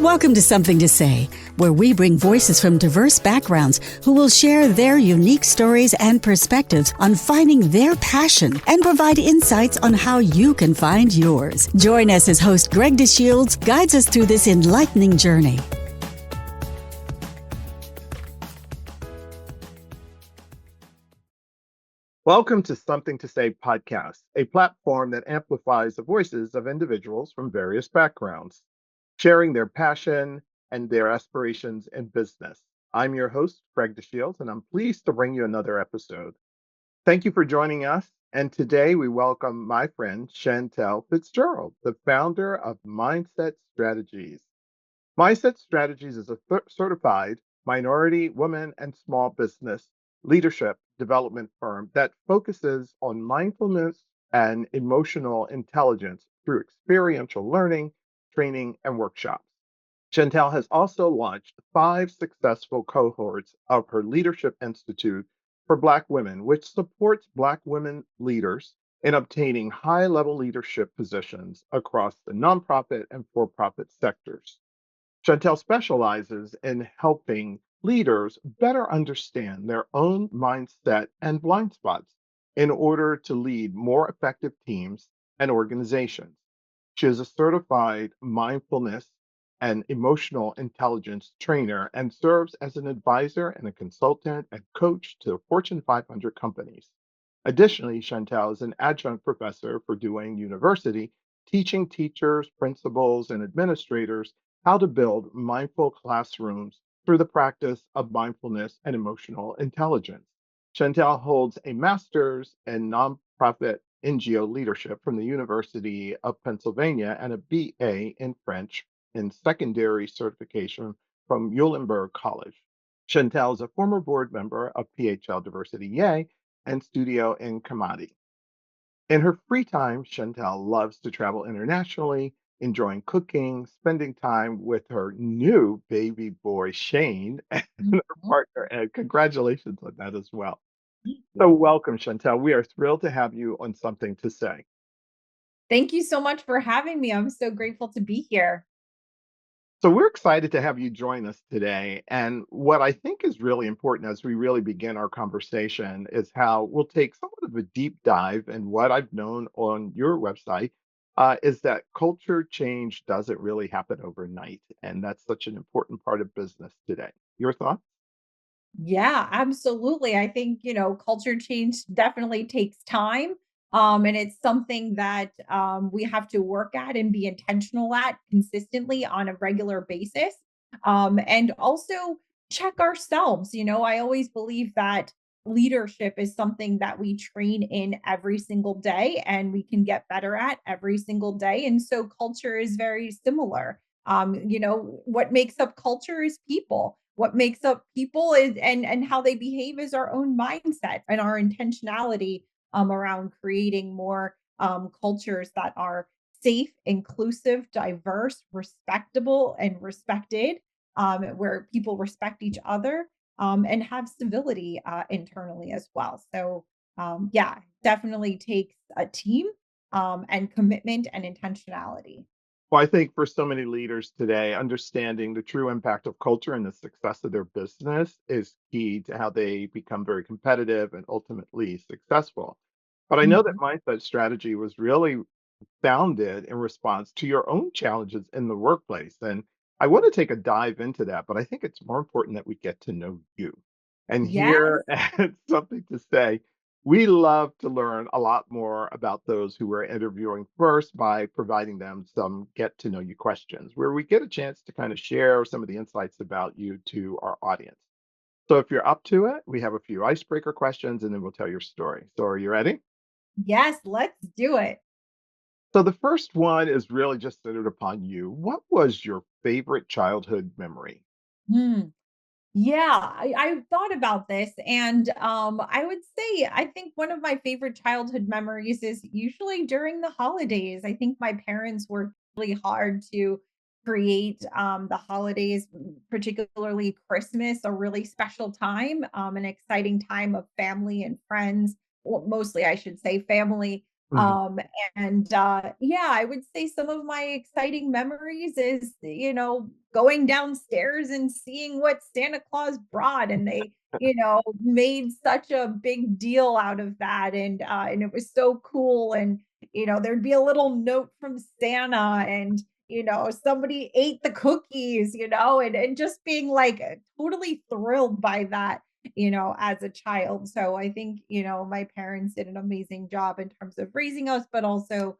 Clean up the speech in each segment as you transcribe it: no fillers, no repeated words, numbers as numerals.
Welcome to Something to Say, where we bring voices from diverse backgrounds who will share their unique stories and perspectives on finding their passion and provide insights on how you can find yours. Join us as host Greg DeShields guides us through this enlightening journey. Welcome to Something to Say podcast, a platform that amplifies the voices of individuals from various backgrounds, sharing their passion and their aspirations in business. I'm your host, Greg DeShields, and I'm pleased to bring you another episode. Thank you for joining us. And today we welcome my friend, Chantelle Fitzgerald, the founder of Mindset Strategies. Mindset Strategies is a certified minority, women, and small business leadership development firm that focuses on mindfulness and emotional intelligence through experiential learning, training, and workshops. Chantelle has also launched 5 successful cohorts of her Leadership Institute for Black women, which supports Black women leaders in obtaining high-level leadership positions across the nonprofit and for-profit sectors. Chantelle specializes in helping leaders better understand their own mindset and blind spots in order to lead more effective teams and organizations. She is a certified mindfulness and emotional intelligence trainer and serves as an advisor and a consultant and coach to Fortune 500 companies. Additionally, Chantelle is an adjunct professor for Duane University, teaching teachers, principals, and administrators how to build mindful classrooms through the practice of mindfulness and emotional intelligence. Chantelle holds a master's in nonprofit NGO leadership from the University of Pennsylvania and a BA in French in secondary certification from Muhlenberg College. Chantelle is a former board member of PHL Diversity Yay and Studio in Kamadi. In her free time, Chantelle loves to travel internationally, enjoying cooking, spending time with her new baby boy, Shane, and her Mhm. partner, Ed. Congratulations on that as well. Thank So, you. welcome, Chantelle. We are thrilled to have you on Something to Say. Thank you so much for having me. I'm so grateful to be here. So, we're excited to have you join us today. And what I think is really important as we really begin our conversation is how we'll take somewhat of a deep dive. And what I've known on your website is that culture change doesn't really happen overnight. And that's such an important part of business today. Your thoughts? Yeah, absolutely. I think, culture change definitely takes time. And it's something that we have to work at and be intentional at consistently on a regular basis. And also check ourselves. I always believe that leadership is something that we train in every single day and we can get better at every single day. And so culture is very similar. What makes up culture is people. What makes up people is and how they behave is our own mindset and our intentionality around creating more cultures that are safe, inclusive, diverse, respectable, and respected, where people respect each other and have civility internally as well. So, yeah, definitely takes a team and commitment and intentionality. Well, I think for so many leaders today, understanding the true impact of culture and the success of their business is key to how they become very competitive and ultimately successful. But I know that Mhm. mindset strategy was really founded in response to your own challenges in the workplace. And I want to take a dive into that, but I think it's more important that we get to know you. And Yes. here at Something to Say, we love to learn a lot more about those who we're interviewing first by providing them some get to know you questions where we get a chance to kind of share some of the insights about you to our audience. So if you're up to it, we have a few icebreaker questions and then we'll tell your story. So are you ready? Yes, let's do it. So the first one is really just centered upon you. What was your favorite childhood memory? Hmm. Yeah, I thought about this and I would say I think one of my favorite childhood memories is usually during the holidays. I think my parents worked really hard to create the holidays, particularly Christmas, a really special time, an exciting time of family and friends. Well, mostly I should say family. Mhm. Um, and yeah, I would say some of my exciting memories is, going downstairs and seeing what Santa Claus brought. And they, made such a big deal out of that. And it was so cool. And, there'd be a little note from Santa and, somebody ate the cookies, and just being like totally thrilled by that, as a child. So I think, my parents did an amazing job in terms of raising us, but also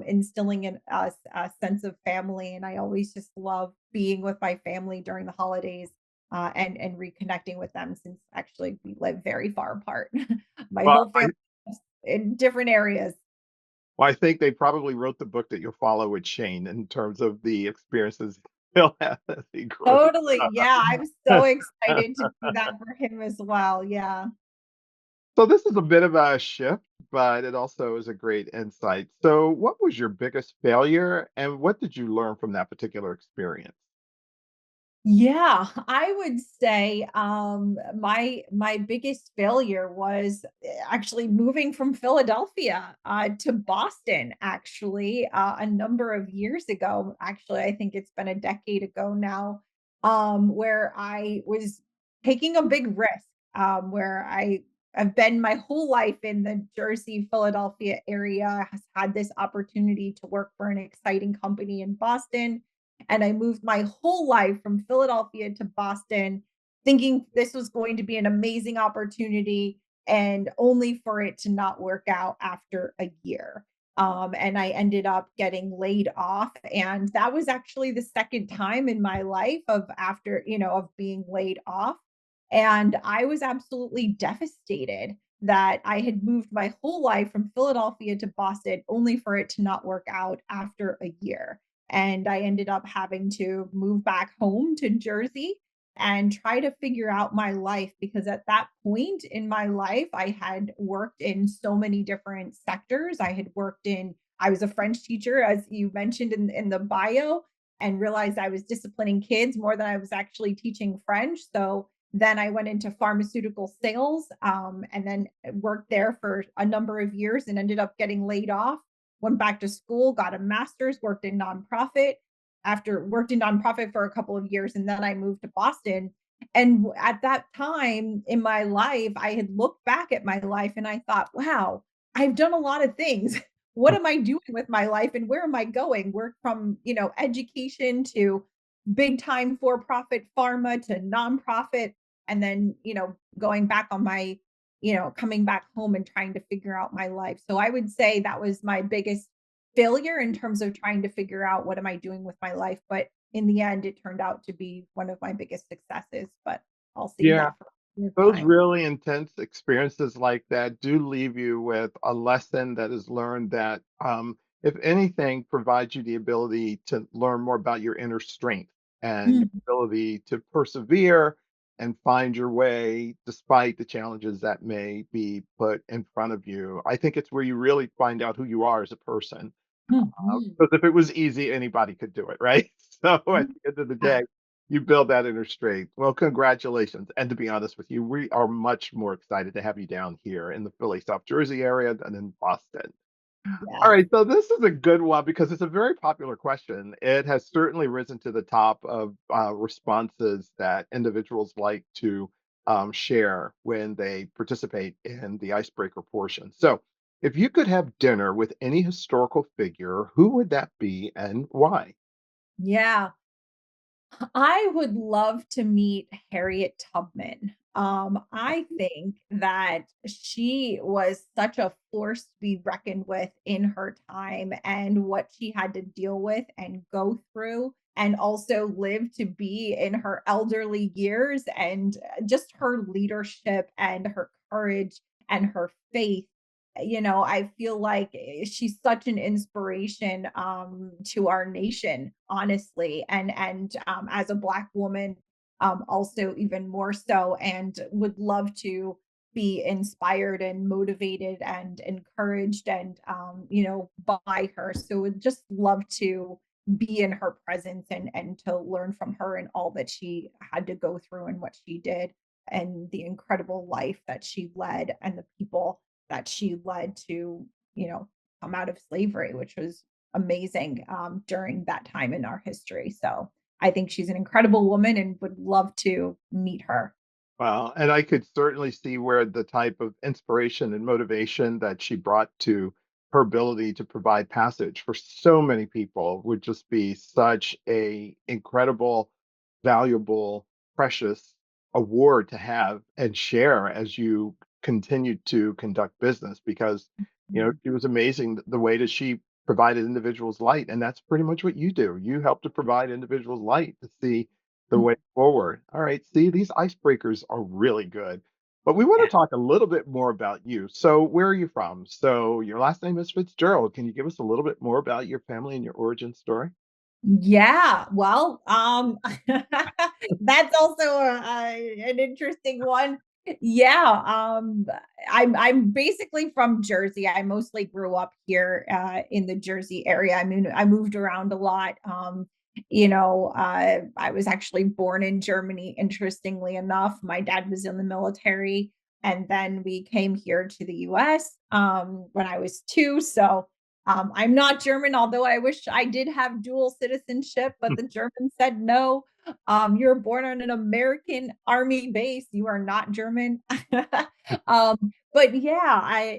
instilling in us a sense of family. And I always just love being with my family during the holidays, and reconnecting with them since actually we live very far apart. My Well, whole family is in different areas. I think they probably wrote the book that you'll follow with Shane in terms of the experiences he'll have as he grows Totally. Yeah. I'm so up. excited to do that for him as well. Yeah. So this is a bit of a shift, but it also is a great insight. So what was your biggest failure and what did you learn from that particular experience? Yeah, I would say my biggest failure was actually moving from Philadelphia to Boston actually a number of years ago. Actually, I think it's been a decade ago now, where I was taking a big risk, where I've been my whole life in the Jersey, Philadelphia area, has had this opportunity to work for an exciting company in Boston, and I moved my whole life from Philadelphia to Boston, thinking this was going to be an amazing opportunity, and only for it to not work out after a year. And I ended up getting laid off. And that was actually the second time in my life of after, of being laid off. And I was absolutely devastated that I had moved my whole life from Philadelphia to Boston only for it to not work out after a year. And I ended up having to move back home to Jersey and try to figure out my life because at that point in my life, I had worked in so many different sectors. I was a French teacher, as you mentioned in the bio, and realized I was disciplining kids more than I was actually teaching French. So then I went into pharmaceutical sales, and then worked there for a number of years and ended up getting laid off. Went back to school, got a master's, worked in nonprofit. After worked in nonprofit for a couple of years, and then I moved to Boston. And at that time in my life, I had looked back at my life and I thought, wow, I've done a lot of things. What am I doing with my life and where am I going? Work from, education to big time for profit pharma to nonprofit. And then, going back on my, coming back home and trying to figure out my life. So I would say that was my biggest failure in terms of trying to figure out what am I doing with my life. But in the end, it turned out to be one of my biggest successes. But I'll save Yeah. that for another Those time. really intense experiences like that do leave you with a lesson that is learned that, if anything, provides you the ability to learn more about your inner strength and your Mhm. ability to persevere and find your way despite the challenges that may be put in front of you. I think it's where you really find out who you are as a person. Mhm. Because if it was easy, anybody could do it, right? So at the end of the Yeah. day, you build that inner strength. Well, congratulations. And to be honest with you, we are much more excited to have you down here in the Philly, South Jersey area than in Boston. All Yes. right, so this is a good one because it's a very popular question. It has certainly risen to the top of responses that individuals like to share when they participate in the icebreaker portion. So, if you could have dinner with any historical figure, who would that be and why? Yeah. I would love to meet Harriet Tubman. I think that she was such a force to be reckoned with in her time and what she had to deal with and go through, and also live to be in her elderly years. And just her leadership and her courage and her faith. I feel like she's such an inspiration to our nation, honestly, and as a Black woman, also even more so, and would love to be inspired and motivated and encouraged and by her. So would just love to be in her presence and to learn from her and all that she had to go through and what she did and the incredible life that she led and the people that she led to, come out of slavery, which was amazing during that time in our history. So I think she's an incredible woman and would love to meet her. Well, and I could certainly see where the type of inspiration and motivation that she brought to her ability to provide passage for so many people would just be such a incredible, valuable, precious award to have and share as you continue to conduct business because Mhm. it was amazing the way that she provided individuals light, and that's pretty much what you do. You help to provide individuals light to see the way forward. All right. See, these icebreakers are really good. But we want Yeah. to talk a little bit more about you. So, where are you from? So, your last name is Fitzgerald. Can you give us a little bit more about your family and your origin story? Yeah, well, that's also an interesting one. Yeah, I'm basically from Jersey. I mostly grew up here in the Jersey area. I mean, I moved around a lot. I was actually born in Germany. Interestingly enough, my dad was in the military, and then we came here to the U.S. When I was two. So I'm not German, although I wish I did have dual citizenship, but the Germans said no. You're born on an American army base. You are not German. But yeah,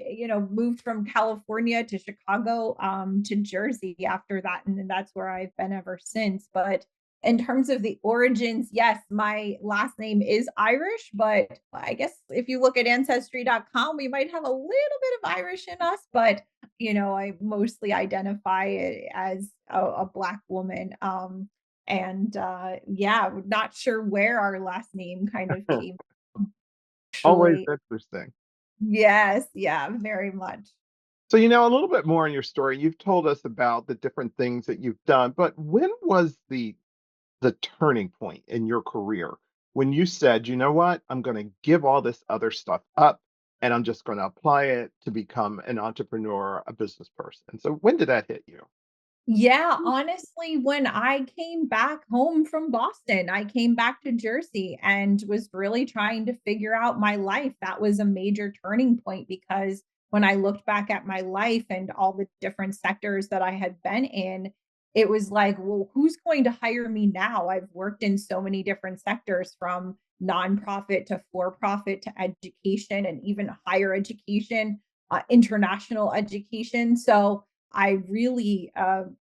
moved from California to Chicago, to Jersey after that. And then that's where I've been ever since. But in terms of the origins, yes, my last name is Irish, but I guess if you look at ancestry.com, we might have a little bit of Irish in us, but I mostly identify it as a Black woman. And yeah, we're not sure where our last name kind of came from, Always actually. interesting. Yes, yeah, very much. So, a little bit more in your story. You've told us about the different things that you've done, but when was the turning point in your career when you said, you know what, I'm going to give all this other stuff up and I'm just going to apply it to become an entrepreneur, a business person? So, when did that hit you? Yeah, honestly, when I came back home from Boston, I came back to Jersey and was really trying to figure out my life. That was a major turning point because when I looked back at my life and all the different sectors that I had been in, it was like, well, who's going to hire me now? I've worked in so many different sectors from nonprofit to for profit to education and even higher education, international education. So, I really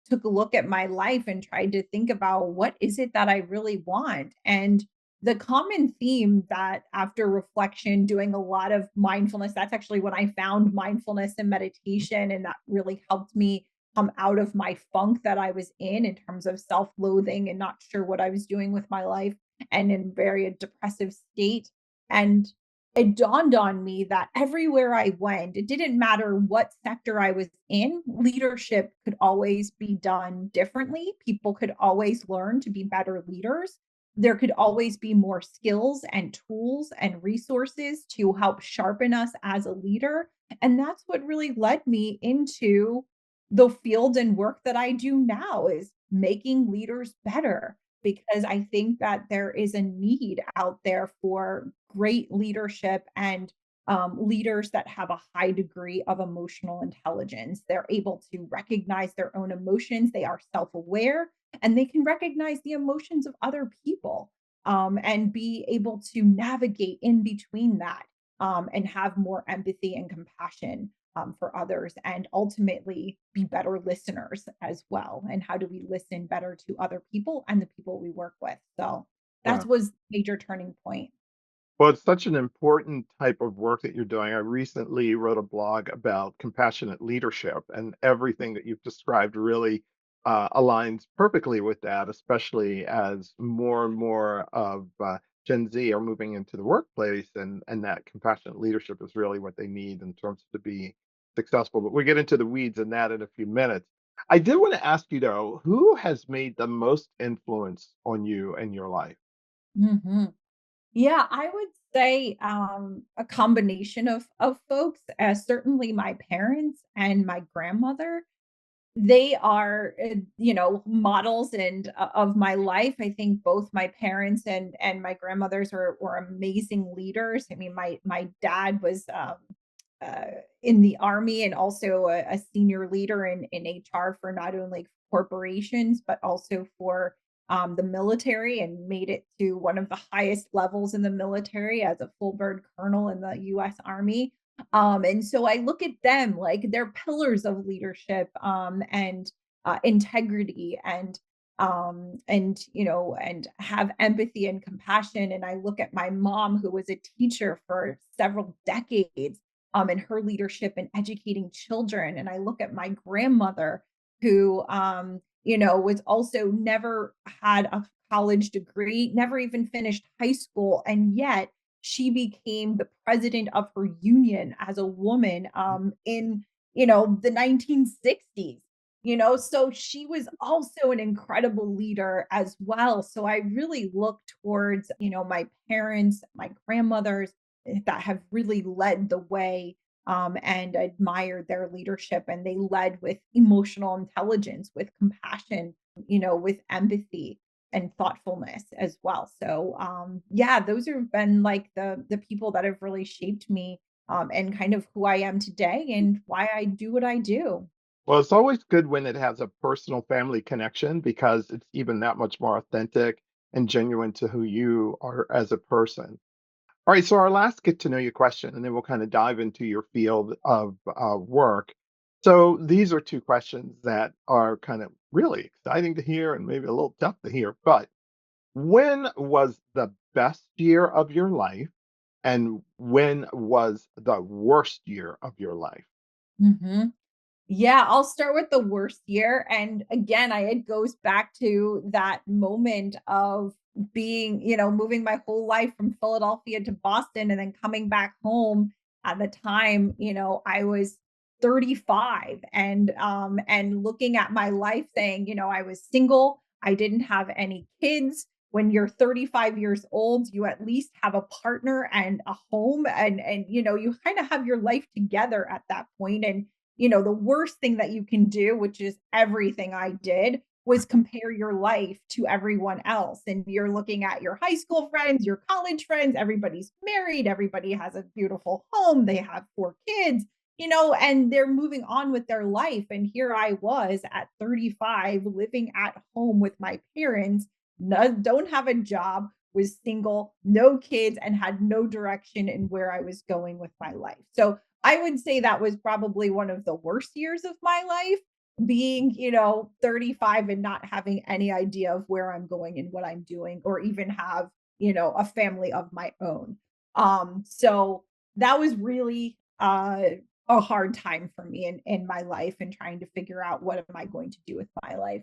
took a look at my life and tried to think about what is it that I really want. And the common theme that after reflection, doing a lot of mindfulness, that's actually when I found mindfulness and meditation. And that really helped me come out of my funk that I was in terms of self loathing and not sure what I was doing with my life and in very depressive state. And it dawned on me that everywhere I went, it didn't matter what sector I was in, leadership could always be done differently. People could always learn to be better leaders. There could always be more skills and tools and resources to help sharpen us as a leader. And that's what really led me into the field and work that I do now is making leaders better because I think that there is a need out there for great leadership and leaders that have a high degree of emotional intelligence. They're able to recognize their own emotions, they are self aware, and they can recognize the emotions of other people and be able to navigate in between that and have more empathy and compassion for others and ultimately be better listeners as well. And how do we listen better to other people and the people we work with? So that Wow. was major turning point. Well, it's such an important type of work that you're doing. I recently wrote a blog about compassionate leadership, and everything that you've described really aligns perfectly with that, especially as more and more of Gen Z are moving into the workplace, and that compassionate leadership is really what they need in terms to be successful. But we'll get into the weeds in that in a few minutes. I did want to ask you though, who has made the most influence on you and your life? Mhm. Yeah, I would say a combination of folks. Certainly, my parents and my grandmother. They are, models and of my life. I think both my parents and my grandmothers were amazing leaders. I mean, my dad was uh, in the army and also a senior leader in HR for not only corporations, but also for the military, and made it to one of the highest levels in the military as a full bird colonel in the US Army. And so I look at them like they're pillars of leadership and integrity and have empathy and compassion. And I look at my mom, who was a teacher for several decades, and her leadership in educating children. And I look at my grandmother, who was also never had a college degree, never even finished high school, and yet she became the president of her union as a woman in the 1960s. So she was also an incredible leader as well. So I really look towards my parents, my grandmothers, that have really led the way, and admired their leadership, and they led with emotional intelligence, with compassion, with empathy and thoughtfulness as well. So yeah, those have been like the people that have really shaped me, and kind of who I am today and why I do what I do. Well, it's always good when it has a personal family connection because it's even that much more authentic and genuine to who you are as a person. All right, so our last get to know you question, and then we'll kind of dive into your field of work. So these are two questions that are kind of really exciting to hear and maybe a little tough to hear. But when was the best year of your life, and when was the worst year of your life? Mhm. Yeah, I'll start with the worst year. And again, it goes back to that moment of being, moving my whole life from Philadelphia to Boston and then coming back home. At the time, I was 35, and looking at my life saying, I was single, I didn't have any kids. When you're 35 years old, you at least have a partner and a home, and you kind of have your life together at that point. And the worst thing that you can do, which is everything I did, was compare your life to everyone else. And you're looking at your high school friends, your college friends, everybody's married, everybody has a beautiful home, they have 4 kids, and they're moving on with their life. And here I was at 35 living at home with my parents, no, don't have a job, was single, no kids, and had no direction in where I was going with my life. So I would say that was probably one of the worst years of my life, being, 35 and not having any idea of where I'm going and what I'm doing, or even have, a family of my own. So that was really a hard time for me in my life, and trying to figure out what am I going to do with my life.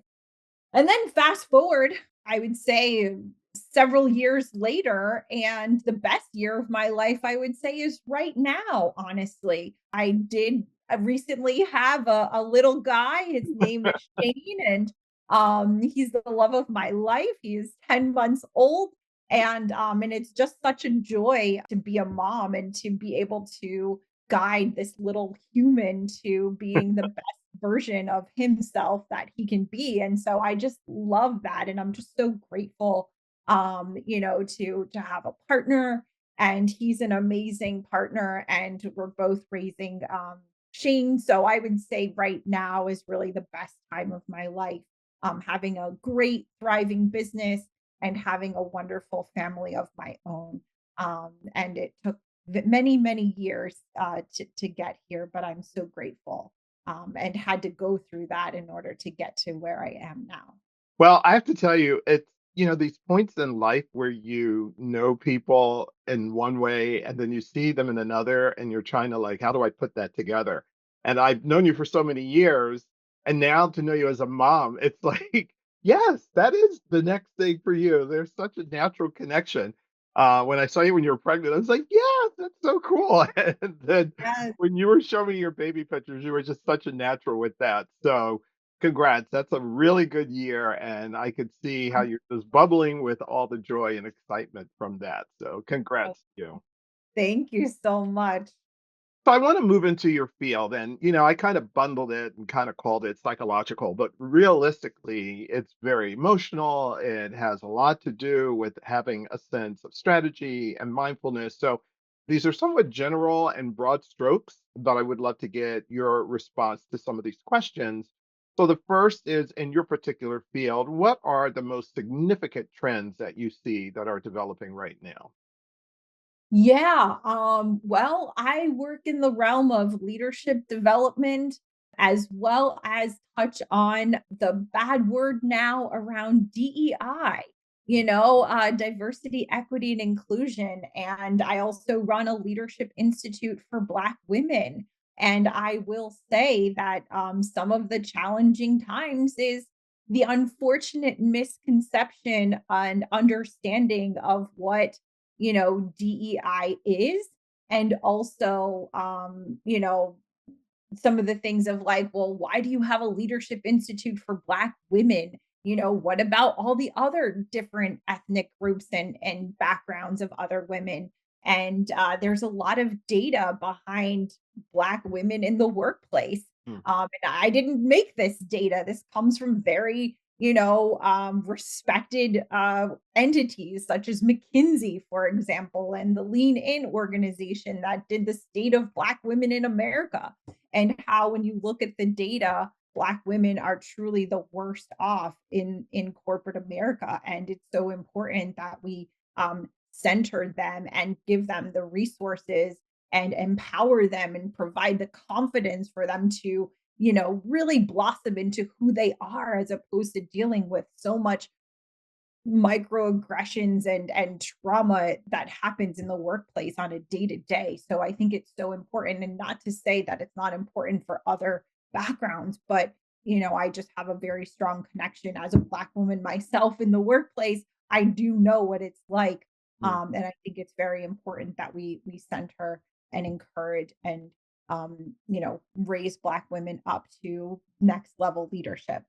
And then fast forward, I would say several years later, and the best year of my life, I would say, is right now, honestly. I did recently have a little guy. His name is Shane, and he's the love of my life. He is 10 months old. And it's just such a joy to be a mom and to be able to guide this little human to being the best version of himself that he can be. And so I just love that. And I'm just so grateful to have a partner. And he's an amazing partner. And we're both raising Shane. So I would say right now is really the best time of my life. Having a great, thriving business and having a wonderful family of my own. And it took many, many years to get here, but I'm so grateful, and had to go through that in order to get to where I am now. Well, I have to tell you, it's, these points in life where you know people in one way and then you see them in another and you're trying to like, how do I put that together? And I've known you for so many years, and now to know you as a mom, it's like, yes, that is the next thing for you. There's such a natural connection. When I saw you when you were pregnant, I was like, yes, that's so cool. And then Yes. when you were showing me your baby pictures, you were just such a natural with that. So congrats. That's a really good year, and I could see how you're just bubbling with all the joy and excitement from that. So Oh, congrats to you. thank you so much. So I want to move into your field, and I kind of bundled it and kind of called it psychological, but realistically, it's very emotional. It has a lot to do with having a sense of strategy and mindfulness. So These are somewhat general and broad strokes, but I would love to get your response to some of these questions. So, the first is in your particular field, what are the most significant trends that you see that are developing right now? Yeah, well, I work in the realm of leadership development as well as touch on the bad word now around DEI, diversity, equity, and inclusion. And I also run a leadership institute for Black women. And I will say that some of the challenging times is the unfortunate misconception and understanding of what DEI is. And also, some of the things of like, well, why do you have a leadership institute for Black women? What about all the other different ethnic groups and backgrounds of other women? And there's a lot of data behind Black women in the workplace. Hmm. And I didn't make this data. This comes from very, respected entities such as McKinsey, for example, and the Lean In organization that did the state of Black women in America, and how when you look at the data, Black women are truly the worst off in corporate America. And it's so important that we center them and give them the resources and empower them and provide the confidence for them to really blossom into who they are, as opposed to dealing with so much microaggressions and trauma that happens in the workplace on a day to day. So I think it's so important, and not to say that it's not important for other backgrounds, but I just have a very strong connection as a Black woman myself in the workplace. I do know what it's like. Hmm. And I think it's very important that we center and encourage and raise Black women up to next level leadership.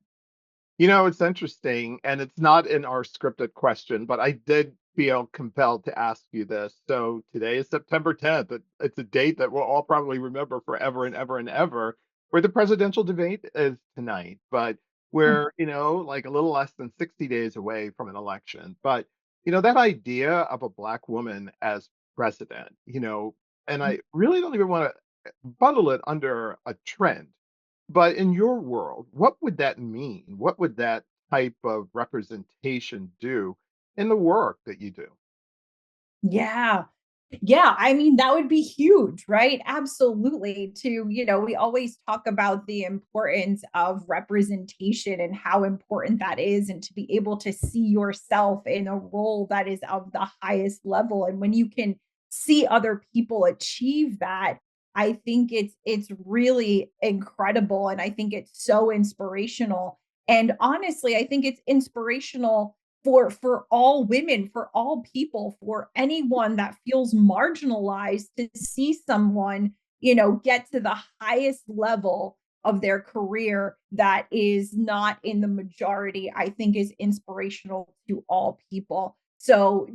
It's interesting, and it's not in our scripted question, but I did feel compelled to ask you this. So today is September 10th. It's a date that we'll all probably remember forever and ever and ever, where the presidential debate is tonight. But we're, like a little less than 60 days away from an election. But, that idea of a Black woman as president, and I really don't even want to bundle it under a trend. But in your world, what would that mean? What would that type of representation do in the work that you do? Yeah. Yeah, I mean, that would be huge, right? Absolutely. We always talk about the importance of representation and how important that is, and to be able to see yourself in a role that is of the highest level. And when you can see other people achieve that, I think it's really incredible. And I think it's so inspirational. And honestly, I think it's inspirational for all women, for all people, for anyone that feels marginalized, to see someone, get to the highest level of their career that is not in the majority, I think is inspirational to all people. So,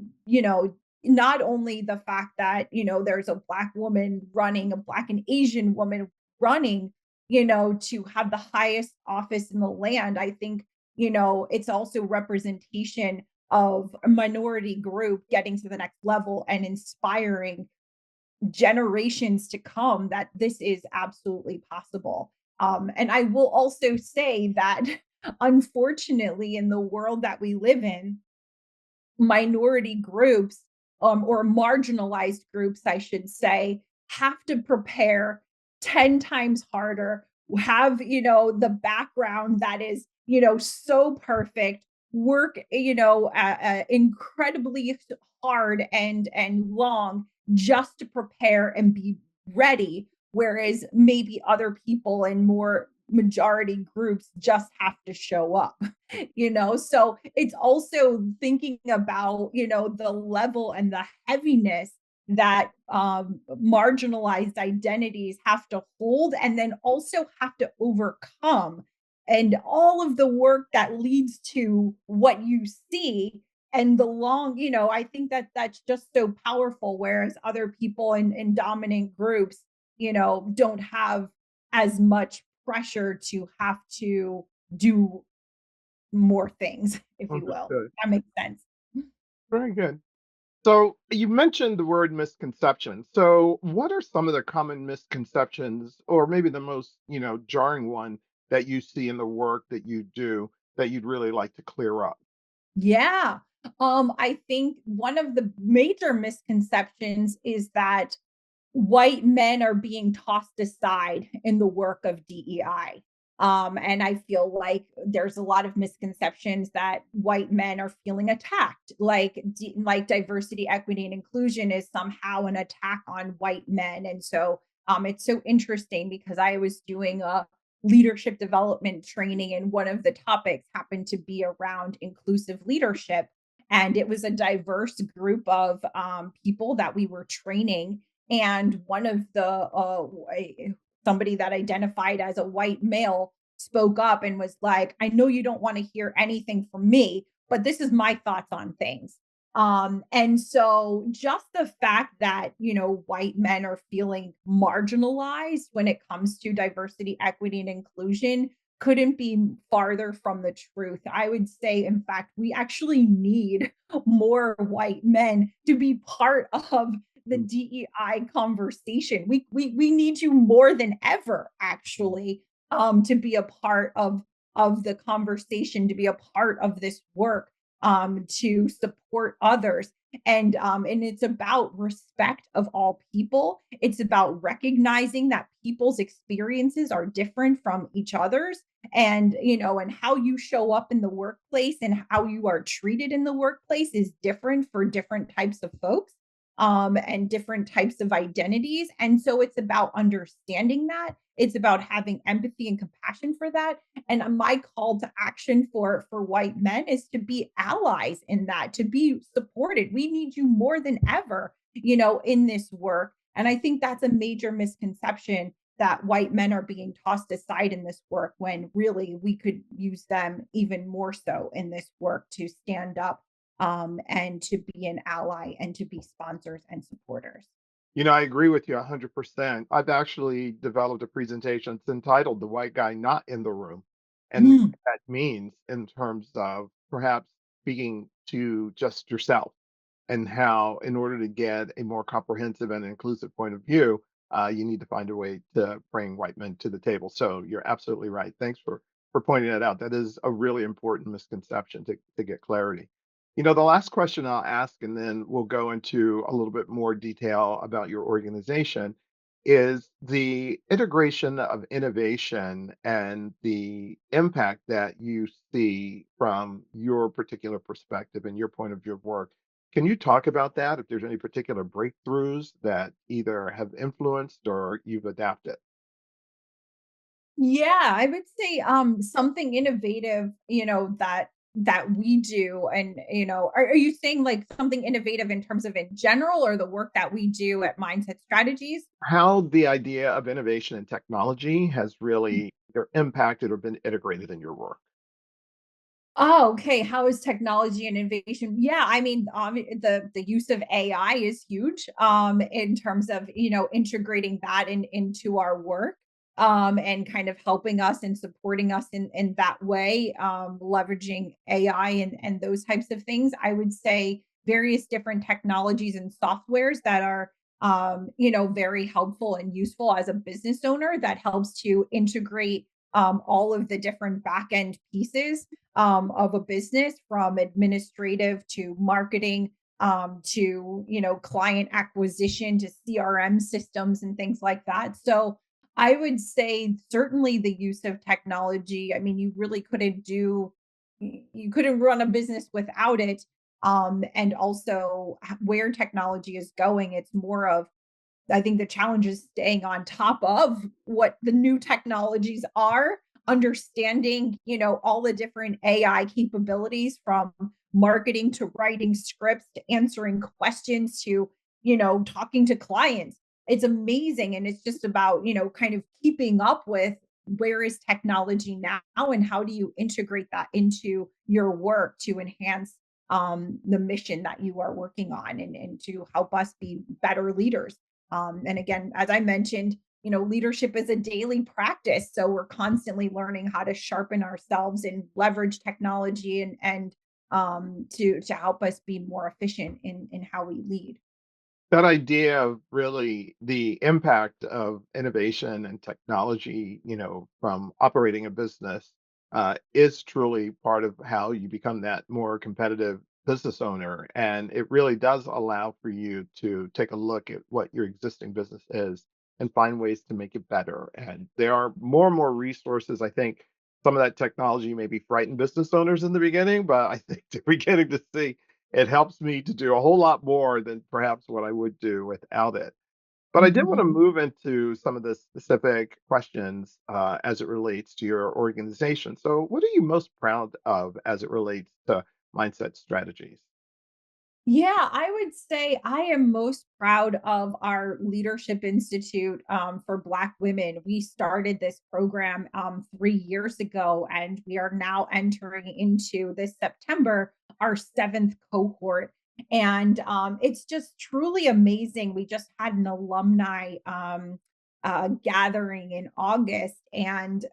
not only the fact that, there's a Black woman running, a Black and Asian woman running, to have the highest office in the land, I think it's also representation of a minority group getting to the next level and inspiring generations to come that this is absolutely possible. And I will also say that unfortunately, in the world that we live in, minority groups, or marginalized groups, I should say, have to prepare 10 times harder, have, the background that is, so perfect, work, incredibly hard and long just to prepare and be ready. Whereas maybe other people in more majority groups just have to show up. So it's also thinking about the level and the heaviness that marginalized identities have to hold, and then also have to overcome, and all of the work that leads to what you see. And the long, I think that that's just so powerful, whereas other people in dominant groups don't have as much pressure to have to do more things, if you will. Understood. That makes sense. Very good. So you mentioned the word misconception. So what are some of the common misconceptions, or maybe the most, jarring one that you see in the work that you do that you'd really like to clear up? Yeah. I think one of the major misconceptions is that white men are being tossed aside in the work of DEI. And I feel like there's a lot of misconceptions that white men are feeling attacked, like diversity, equity, and inclusion is somehow an attack on white men. And so it's so interesting because I was doing a leadership development training, and one of the topics happened to be around inclusive leadership. And it was a diverse group of people that we were training, and one of the somebody that identified as a white male spoke up and was like, I know you don't want to hear anything from me, but this is my thoughts on things. And so just the fact that, white men are feeling marginalized when it comes to diversity, equity, and inclusion couldn't be farther from the truth. I would say, in fact, we actually need more white men to be part of the Mm. DEI conversation. We need you more than ever, actually, to be a part of the conversation, to be a part of this work, to support others. And it's about respect of all people. It's about recognizing that people's experiences are different from each other's, and how you show up in the workplace and how you are treated in the workplace is different for different types of folks, and different types of identities. And so it's about understanding that. It's about having empathy and compassion for that. And my call to action for white men is to be allies in that, to be supported. We need you more than ever, in this work. And I think that's a major misconception, that white men are being tossed aside in this work, when really we could use them even more so in this work to stand up, and to be an ally and to be sponsors and supporters. I agree with you 100%. I've actually developed a presentation that's entitled The White Guy Not in the Room. And Mm. what that means in terms of perhaps speaking to just yourself, and how, in order to get a more comprehensive and inclusive point of view, you need to find a way to bring white men to the table. So you're absolutely right. Thanks for pointing that out. That is a really important misconception to get clarity. The last question I'll ask, and then we'll go into a little bit more detail about your organization, is the integration of innovation and the impact that you see from your particular perspective and your point of view of work. Can you talk about that? If there's any particular breakthroughs that either have influenced or you've adapted? Yeah, I would say something innovative, that we do. And are you saying like something innovative in terms of in general, or the work that we do at Mindset Strategies? How the idea of innovation and technology has really either impacted or been integrated in your work? Oh, okay. How is technology and innovation? Yeah, I mean, the use of AI is huge, in terms of integrating that into our work, and kind of helping us and supporting us in that way, leveraging AI and those types of things. I would say various different technologies and softwares that are very helpful and useful as a business owner, that helps to integrate all of the different back end pieces, of a business, from administrative to marketing, to client acquisition to CRM systems and things like that. So I would say certainly the use of technology. I mean, you couldn't run a business without it. And also where technology is going, it's more of, I think the challenge is staying on top of what the new technologies are, understanding, all the different AI capabilities, from marketing to writing scripts to answering questions to, talking to clients. It's amazing. And it's just about, kind of keeping up with where is technology now, and how do you integrate that into your work to enhance the mission that you are working on, and to help us be better leaders. And again, as I mentioned, leadership is a daily practice. So we're constantly learning how to sharpen ourselves and leverage technology, and to help us be more efficient in how we lead. That idea of really the impact of innovation and technology, from operating a business, is truly part of how you become that more competitive business owner. And it really does allow for you to take a look at what your existing business is and find ways to make it better. And there are more and more resources. I think some of that technology maybe frightened business owners in the beginning, but I think they're beginning to see it helps me to do a whole lot more than perhaps what I would do without it. But I did want to Mhm. move into some of the specific questions as it relates to your organization. So, what are you most proud of as it relates to mindset strategies? Yeah, I would say I am most proud of our Leadership Institute for Black women. We started this program 3 years ago, and we are now entering into this September our seventh cohort. And it's just truly amazing. We just had an alumni gathering in August, and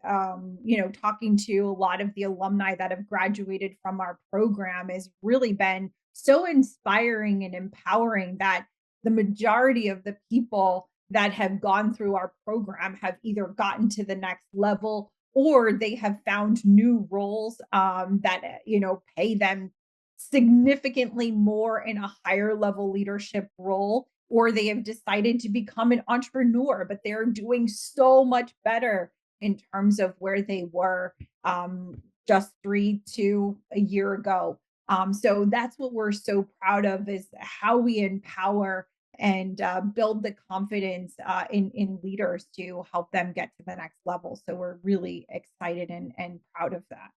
talking to a lot of the alumni that have graduated from our program has really been so inspiring and empowering that the majority of the people that have gone through our program have either gotten to the next level or they have found new roles that pay them significantly more in a higher level leadership role, or they have decided to become an entrepreneur, but they're doing so much better in terms of where they were just 3 to a year ago. So that's what we're so proud of, is how we empower and build the confidence in leaders to help them get to the next level. So we're really excited and proud of that.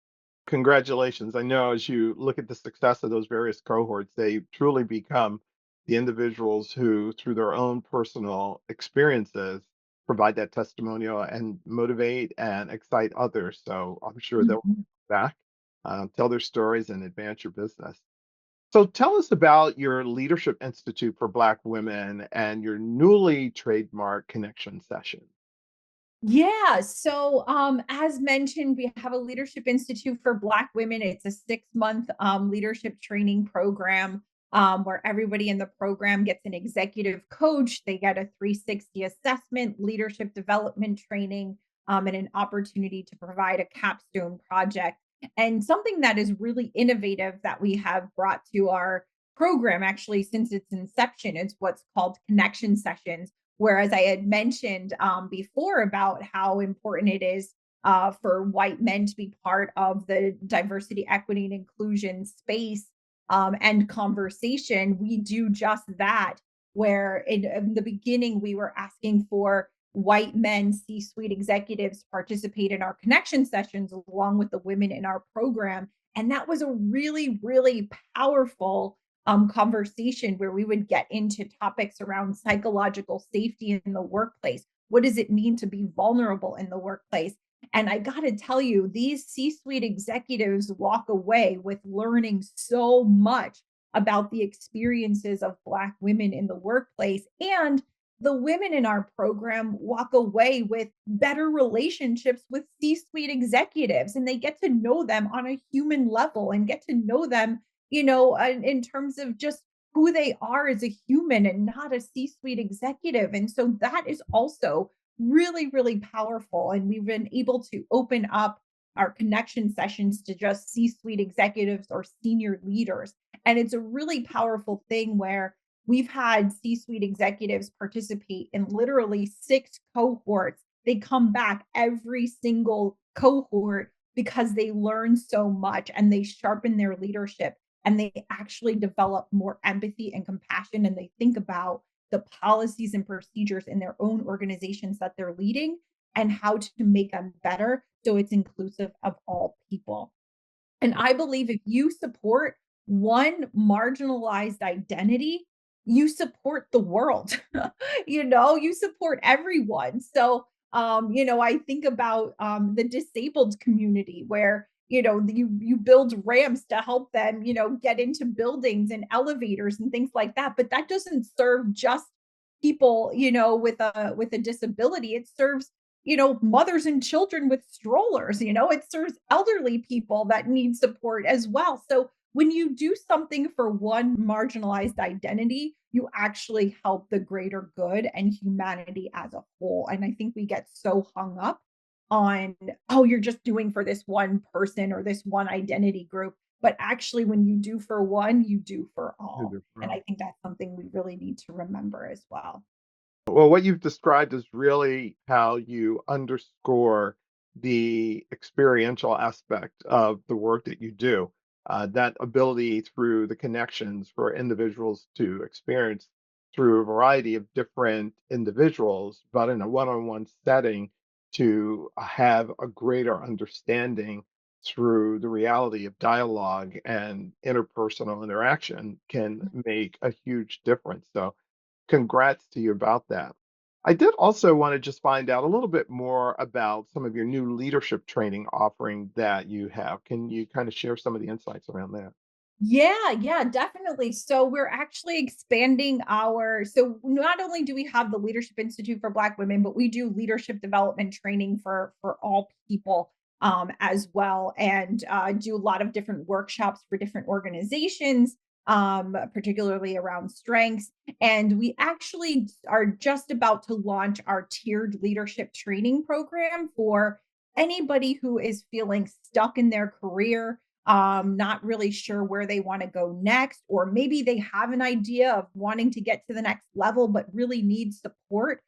Congratulations. I know as you look at the success of those various cohorts, they truly become the individuals who, through their own personal experiences, provide that testimonial and motivate and excite others. So I'm sure they'll Mhm. come back, tell their stories, and advance your business. So tell us about your Leadership Institute for Black Women and your newly trademarked connection session. Yeah. So, as mentioned, we have a Leadership Institute for Black women. It's a 6 month leadership training program where everybody in the program gets an executive coach. They get a 360 assessment, leadership development training, and an opportunity to provide a capstone project. And something that is really innovative that we have brought to our program, actually, since its inception, is what's called connection sessions. Whereas I had mentioned before about how important it is for white men to be part of the diversity, equity, and inclusion space and conversation, we do just that. Where in the beginning, we were asking for white men, C suite executives to participate in our connection sessions along with the women in our program. And that was a really, really powerful conversation where we would get into topics around psychological safety in the workplace. What does it mean to be vulnerable in the workplace? And I got to tell you, these C suite executives walk away with learning so much about the experiences of Black women in the workplace. And the women in our program walk away with better relationships with C suite executives, and they get to know them on a human level and get to know them in terms of just who they are as a human and not a C-suite executive. And so that is also really, really powerful. And we've been able to open up our connection sessions to just C-suite executives or senior leaders. And it's a really powerful thing where we've had C-suite executives participate in literally 6 cohorts. They come back every single cohort because they learn so much and they sharpen their leadership and they actually develop more empathy and compassion, and they think about the policies and procedures in their own organizations that they're leading and how to make them better so it's inclusive of all people. And I believe if you support one marginalized identity, you support the world. You support everyone. So, I think about the disabled community where, you build ramps to help them, get into buildings and elevators and things like that. But that doesn't serve just people, with a disability. It serves mothers and children with strollers, it serves elderly people that need support as well. So when you do something for one marginalized identity, you actually help the greater good and humanity as a whole. And I think we get so hung up on, oh, you're just doing for this one person or this one identity group. But actually, when you do for one, you do for all. And I think that's something we really need to remember as well. Well, what you've described is really how you underscore the experiential aspect of the work that you do. That ability through the connections for individuals to experience through a variety of different individuals, but in a one on one setting to have a greater understanding through the reality of dialogue and interpersonal interaction can make a huge difference. So, congrats to you about that. I did also want to just find out a little bit more about some of your new leadership training offering that you have. Can you kind of share some of the insights around that? Yeah, yeah, definitely. So we're actually expanding so not only do we have the Leadership Institute for Black women, but we do leadership development training for all people as well, and do a lot of different workshops for different organizations, particularly around strengths. And we actually are just about to launch our tiered leadership training program for anybody who is feeling stuck in their career, not really sure where they want to go next, or maybe they have an idea of wanting to get to the next level, but really need support,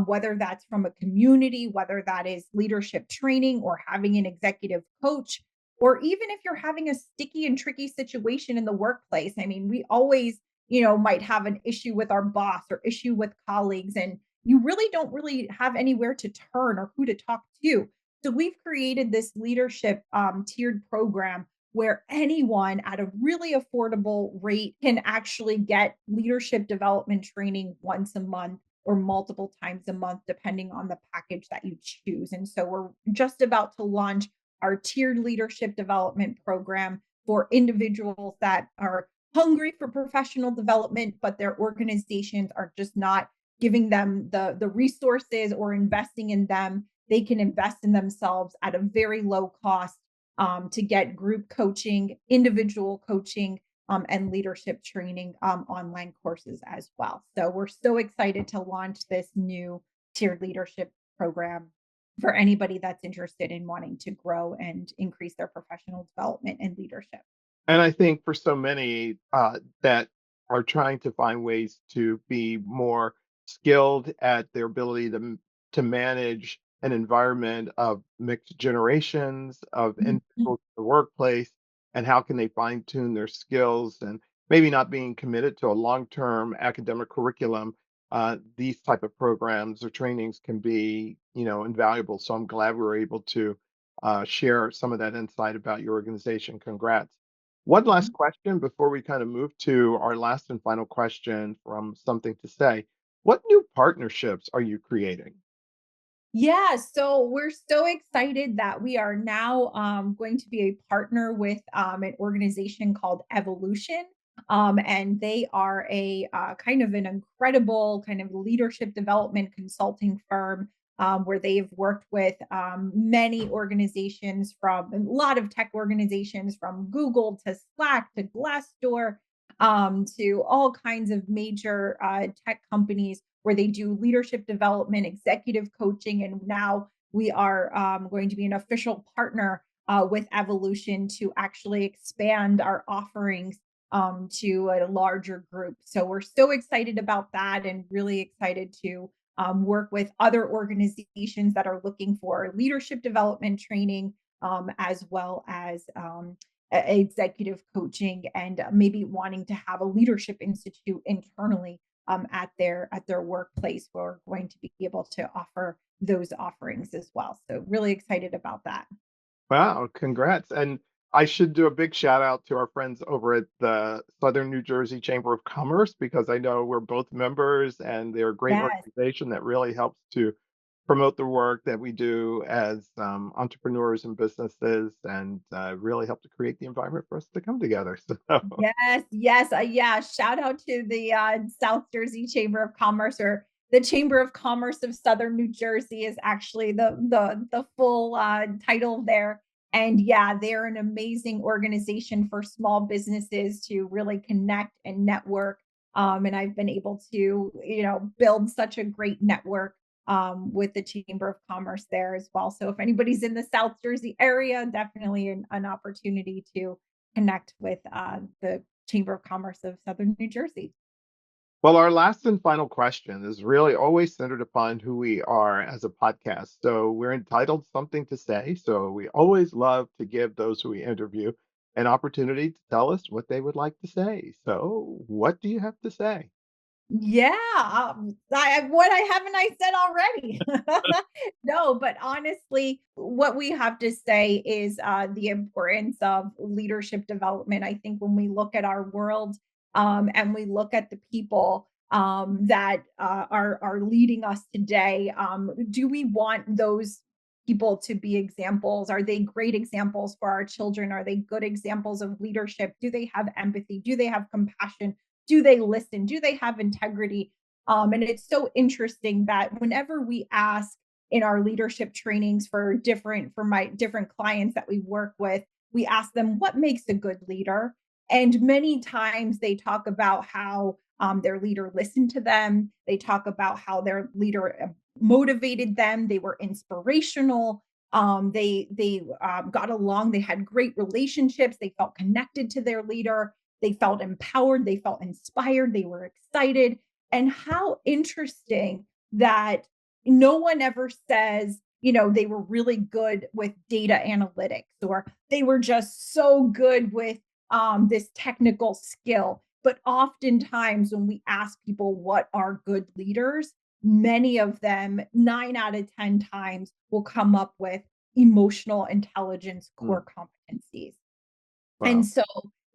whether that's from a community, whether that is leadership training or having an executive coach, or even if you're having a sticky and tricky situation in the workplace. I mean, we always, might have an issue with our boss or issue with colleagues, and you really don't really have anywhere to turn or who to talk to. So we've created this leadership tiered program where anyone at a really affordable rate can actually get leadership development training once a month or multiple times a month, depending on the package that you choose. And so we're just about to launch our tiered leadership development program for individuals that are hungry for professional development, but their organizations are just not giving them the resources or investing in them. They can invest in themselves at a very low cost, to get group coaching, individual coaching, and leadership training, online courses as well. So we're so excited to launch this new tiered leadership program for anybody that's interested in wanting to grow and increase their professional development and leadership. And I think for so many that are trying to find ways to be more skilled at their ability to manage an environment of mixed generations, of Mhm. individuals in the workplace, and how can they fine tune their skills and maybe not being committed to a long term academic curriculum. These type of programs or trainings can be, invaluable. So I'm glad we were able to share some of that insight about your organization. Congrats. One last question before we kind of move to our last and final question from Something to Say. What new partnerships are you creating? Yeah, so we're so excited that we are now going to be a partner with an organization called Evolution. And they are a kind of an incredible kind of leadership development consulting firm, where they've worked with many organizations, from a lot of tech organizations, from Google to Slack to Glassdoor, to all kinds of major tech companies, where they do leadership development, executive coaching, and now we are going to be an official partner with Evolution to actually expand our offerings to a larger group. So we're so excited about that, and really excited to work with other organizations that are looking for leadership development training, as well as executive coaching, and maybe wanting to have a leadership institute internally, at their workplace. We're going to be able to offer those offerings as well. So really excited about that. Wow, congrats. And I should do a big shout out to our friends over at the Southern New Jersey Chamber of Commerce because I know we're both members and they're a great Yes. organization that really helps to promote the work that we do as entrepreneurs and businesses and really help to create the environment for us to come together. So, Yes, yes, yeah, shout out to the, South Jersey Chamber of Commerce, or the Chamber of Commerce of Southern New Jersey is actually the full, title there. And yeah, they're an amazing organization for small businesses to really connect and network. And I've been able to, build such a great network with the Chamber of Commerce there as well. So if anybody's in the South Jersey area, definitely an opportunity to connect with the Chamber of Commerce of Southern New Jersey. Well, our last and final question is really always centered upon who we are as a podcast. So we're entitled Something to Say. So we always love to give those who we interview an opportunity to tell us what they would like to say. So what do you have to say? Yeah, what I haven't I said already? No, but honestly, what we have to say is the importance of leadership development. I think when we look at our world and we look at the people that are leading us today, do we want those people to be examples? Are they great examples for our children? Are they good examples of leadership? Do they have empathy? Do they have compassion? Do they listen? Do they have integrity? And it's so interesting that whenever we ask in our leadership trainings for my different clients that we work with, we ask them what makes a good leader. And many times they talk about how their leader listened to them. They talk about how their leader motivated them. They were inspirational. They got along. They had great relationships. They felt connected to their leader. They felt empowered, they felt inspired, they were excited. And how interesting that no one ever says, they were really good with data analytics or they were just so good with this technical skill. But oftentimes, when we ask people what are good leaders, many of them, 9 out of 10 times, will come up with emotional intelligence Mm, core competencies. And wow. so,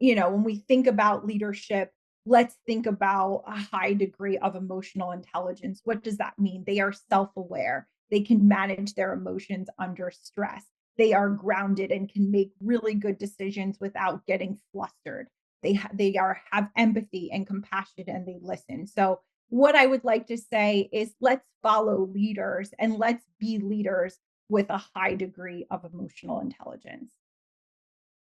when we think about leadership, let's think about a high degree of emotional intelligence. What does that mean? They are self aware, they can manage their emotions under stress, they are grounded and can make really good decisions without getting flustered. Have empathy and compassion and they listen. So, what I would like to say is let's follow leaders and let's be leaders with a high degree of emotional intelligence.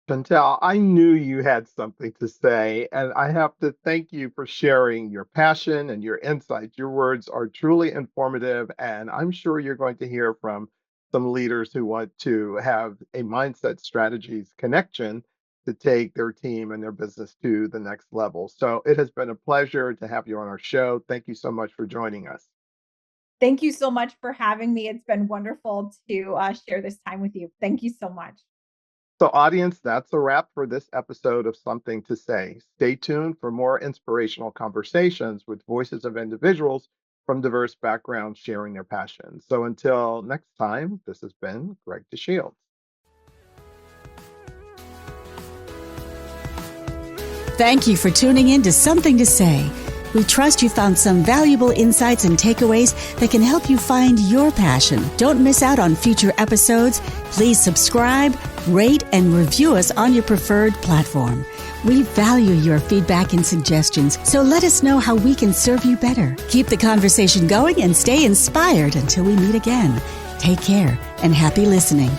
Chantelle, I knew you had something to say, and I have to thank you for sharing your passion and your insights. Your words are truly informative, and I'm sure you're going to hear from some leaders who want to have a mindset strategies connection to take their team and their business to the next level. So it has been a pleasure to have you on our show. Thank you so much for joining us. Thank you so much for having me. It's been wonderful to share this time with you. Thank you so much. So, audience, that's a wrap for this episode of Something to Say. Stay tuned for more inspirational conversations with voices of individuals from diverse backgrounds sharing their passions. So, until next time, this has been Greg DeShields. Thank you for tuning in to Something to Say. We trust you found some valuable insights and takeaways that can help you find your passion. Don't miss out on future episodes. Please subscribe, rate, and review us on your preferred platform. We value your feedback and suggestions, so let us know how we can serve you better. Keep the conversation going and stay inspired until we meet again. Take care and happy listening.